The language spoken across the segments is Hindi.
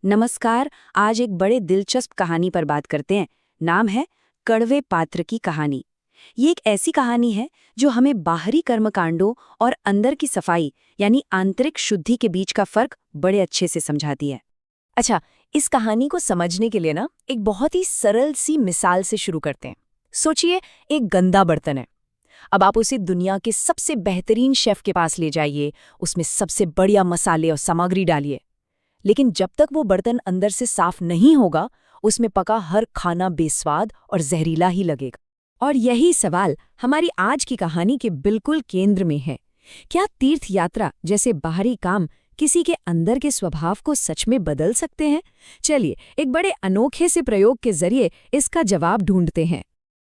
नमस्कार। आज एक बड़े दिलचस्प कहानी पर बात करते हैं। नाम है कड़वे पात्र की कहानी। ये एक ऐसी कहानी है जो हमें बाहरी कर्मकांडों और अंदर की सफाई यानी आंतरिक शुद्धि के बीच का फर्क बड़े अच्छे से समझाती है। अच्छा, इस कहानी को समझने के लिए ना एक बहुत ही सरल सी मिसाल से शुरू करते हैं। सोचिए, एक गंदा बर्तन है। अब आप उसे दुनिया के सबसे बेहतरीन शेफ के पास ले जाइए, उसमें सबसे बढ़िया मसाले और सामग्री डालिए, लेकिन जब तक वो बर्तन अंदर से साफ नहीं होगा, उसमें पका हर खाना बेस्वाद और जहरीला ही लगेगा। और यही सवाल हमारी आज की कहानी के बिल्कुल केंद्र में है। क्या तीर्थ यात्रा जैसे बाहरी काम किसी के अंदर के स्वभाव को सच में बदल सकते हैं? चलिए, एक बड़े अनोखे से प्रयोग के जरिए इसका जवाब ढूंढते हैं।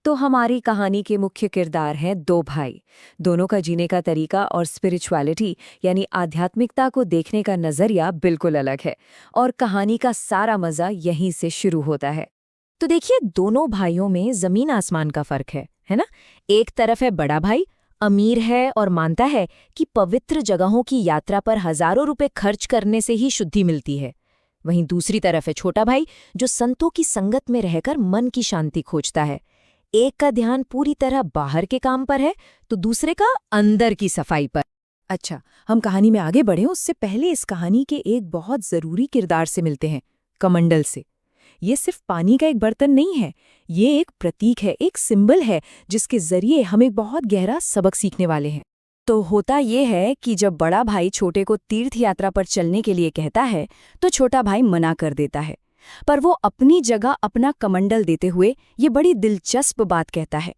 तो हमारी कहानी के मुख्य किरदार हैं दो भाई। दोनों का जीने का तरीका और स्पिरिचुअलिटी यानी आध्यात्मिकता को देखने का नजरिया बिल्कुल अलग है, और कहानी का सारा मजा यहीं से शुरू होता है। तो देखिए, दोनों भाइयों में जमीन आसमान का फर्क है ना? एक तरफ है बड़ा भाई, अमीर है और मानता है कि पवित्र जगहों की यात्रा पर हजारों रुपए खर्च करने से ही शुद्धि मिलती है। वहीं दूसरी तरफ है छोटा भाई, जो संतों की संगत में रहकर मन की शांति खोजता है। एक का ध्यान पूरी तरह बाहर के काम पर है, तो दूसरे का अंदर की सफाई पर। अच्छा, हम कहानी में आगे बढ़े उससे पहले इस कहानी के एक बहुत जरूरी किरदार से मिलते हैं, कमंडल से। ये सिर्फ पानी का एक बर्तन नहीं है, ये एक प्रतीक है, एक सिंबल है जिसके जरिए हम एक बहुत गहरा सबक सीखने वाले हैं। तो होता ये है कि जब बड़ा भाई छोटे को तीर्थ यात्रा पर चलने के लिए कहता है, तो छोटा भाई मना कर देता है। पर वो अपनी जगह अपना कमंडल देते हुए ये बड़ी दिलचस्प बात कहता है।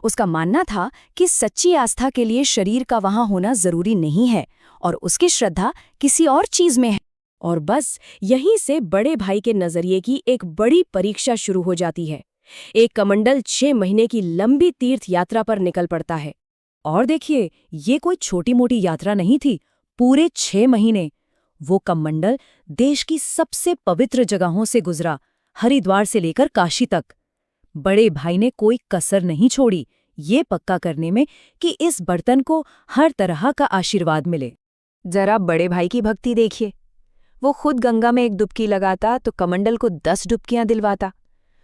उसका मानना था कि सच्ची आस्था के लिए शरीर का वहां होना जरूरी नहीं है, और उसकी श्रद्धा किसी और चीज में है। और बस यहीं से बड़े भाई के नजरिए की एक बड़ी परीक्षा शुरू हो जाती है। एक कमंडल 6 महीने की लंबी तीर्थ यात्रा पर निकल पड़ता है। और देखिए, ये कोई छोटी मोटी यात्रा नहीं थी, पूरे 6 महीने। वो कमंडल देश की सबसे पवित्र जगहों से गुजरा, हरिद्वार से लेकर काशी तक। बड़े भाई ने कोई कसर नहीं छोड़ी, ये पक्का करने में कि इस बर्तन को हर तरह का आशीर्वाद मिले। जरा बड़े भाई की भक्ति देखिए। वो खुद गंगा में एक डुबकी लगाता तो कमंडल को 10 डुबकियां दिलवाता।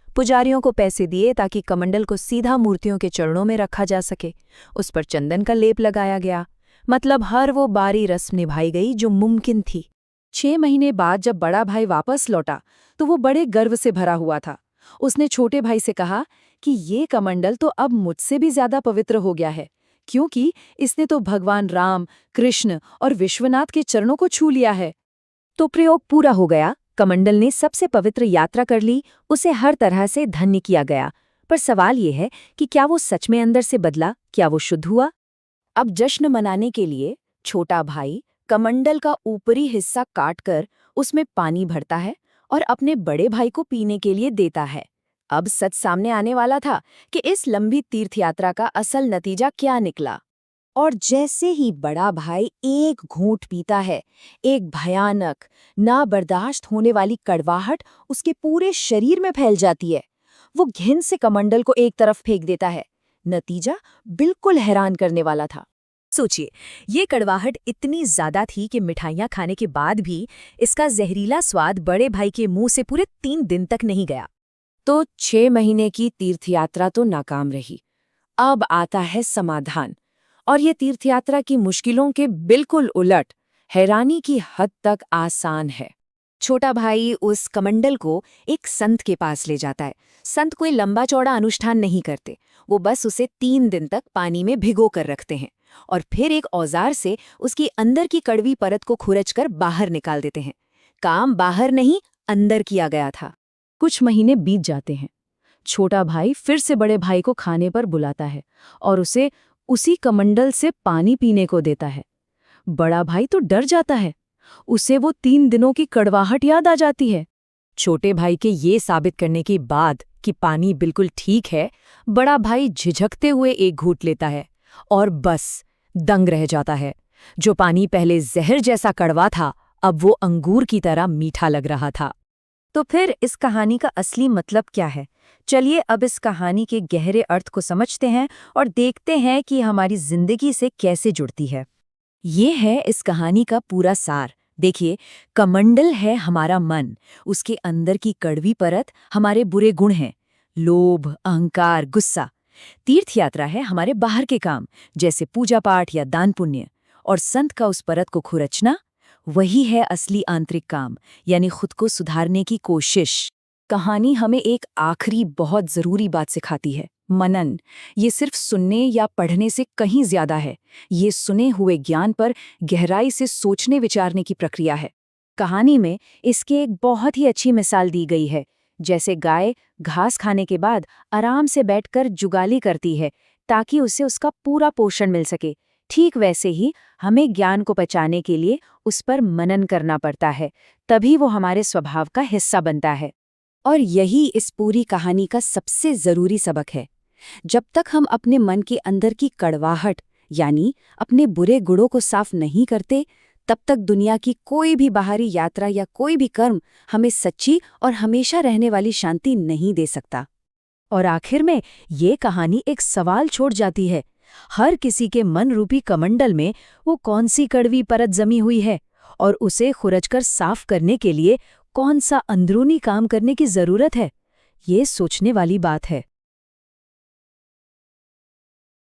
पुजारियों को पैसे दिए ताकि कमंडल को सीधा मूर्तियों के चरणों में रखा जा सके। उस पर चंदन का लेप लगाया गया। मतलब हर वो बारी रस्म निभाई गई जो मुमकिन थी। 6 महीने बाद जब बड़ा भाई वापस लौटा तो वो बड़े गर्व से भरा हुआ था। उसने छोटे भाई से कहा कि ये कमंडल तो अब मुझसे भी ज्यादा पवित्र हो गया है, क्योंकि इसने तो भगवान राम, कृष्ण और विश्वनाथ के चरणों को छू लिया है। तो प्रयोग पूरा हो गया। कमंडल ने सबसे पवित्र यात्रा कर ली, उसे हर तरह से धन्य किया गया। पर सवाल ये है कि क्या वो सच में अंदर से बदला? क्या वो शुद्ध हुआ? अब जश्न मनाने के लिए छोटा भाई कमंडल का ऊपरी हिस्सा काटकर उसमें पानी भरता है और अपने बड़े भाई को पीने के लिए देता है। अब सच सामने आने वाला था कि इस लंबी तीर्थयात्रा का असल नतीजा क्या निकला। और जैसे ही बड़ा भाई एक घूंट पीता है, एक भयानक, ना बर्दाश्त होने वाली कड़वाहट उसके पूरे शरीर में फैल जाती है। वो घिन से कमंडल को एक तरफ फेंक देता है। नतीजा बिल्कुल हैरान करने वाला था। सोचिए, ये कड़वाहट इतनी ज्यादा थी कि मिठाइयाँ खाने के बाद भी इसका जहरीला स्वाद बड़े भाई के मुंह से पूरे 3 दिन तक नहीं गया। तो 6 महीने की तीर्थयात्रा तो नाकाम रही। अब आता है समाधान, और ये तीर्थयात्रा की मुश्किलों के बिल्कुल उलट हैरानी की हद तक आसान है। छोटा भाई उस कमंडल को एक संत के पास ले जाता है। संत कोई लंबा चौड़ा अनुष्ठान नहीं करते, वो बस उसे 3 दिन तक पानी में भिगो कर रखते हैं और फिर एक औजार से उसकी अंदर की कड़वी परत को खुरचकर बाहर निकाल देते हैं। काम बाहर नहीं, अंदर किया गया था। कुछ महीने बीत जाते हैं। छोटा भाई फिर से बड़े भाई को खाने पर बुलाता है और उसे उसी कमंडल से पानी पीने को देता है। बड़ा भाई तो डर जाता है, उसे वो 3 दिनों की कड़वाहट याद आ जाती है। छोटे भाई के ये साबित करने के बाद कि पानी बिल्कुल ठीक है, बड़ा भाई झिझकते हुए एक घूंट लेता है और बस दंग रह जाता है। जो पानी पहले जहर जैसा कड़वा था, अब वो अंगूर की तरह मीठा लग रहा था। तो फिर इस कहानी का असली मतलब क्या है? चलिए अब इस कहानी के गहरे अर्थ को समझते हैं और देखते हैं कि हमारी जिंदगी से कैसे जुड़ती है। ये है इस कहानी का पूरा सार, देखिए, कमंडल है हमारा मन, उसके अंदर की कड़वी परत हमारे बुरे गुण हैं, लोभ, अहंकार, गुस्सा। तीर्थ यात्रा है हमारे बाहर के काम, जैसे पूजा पाठ या दान पुण्य। और संत का उस परत को खुरचना, वही है असली आंतरिक काम, यानी खुद को सुधारने की कोशिश। कहानी हमें एक आखिरी बहुत जरूरी बात सिखाती है, मनन। ये सिर्फ सुनने या पढ़ने से कहीं ज्यादा है। ये सुने हुए ज्ञान पर गहराई से सोचने विचारने की प्रक्रिया है। कहानी में इसकी एक बहुत ही अच्छी मिसाल दी गई है। जैसे गाय घास खाने के बाद आराम से बैठकर जुगाली करती है ताकि उसे उसका पूरा पोषण मिल सके, ठीक वैसे ही हमें ज्ञान को पचाने के लिए उस पर मनन करना पड़ता है, तभी वो हमारे स्वभाव का हिस्सा बनता है। और यही इस पूरी कहानी का सबसे जरूरी सबक है। जब तक हम अपने मन के अंदर की कड़वाहट यानी अपने बुरे गुणों को साफ नहीं करते, तब तक दुनिया की कोई भी बाहरी यात्रा या कोई भी कर्म हमें सच्ची और हमेशा रहने वाली शांति नहीं दे सकता। और आखिर में ये कहानी एक सवाल छोड़ जाती है, हर किसी के मन रूपी कमंडल में वो कौन सी कड़वी परत जमी हुई है, और उसे खुरचकर साफ करने के लिए कौन सा अंदरूनी काम करने की जरूरत है। ये सोचने वाली बात है।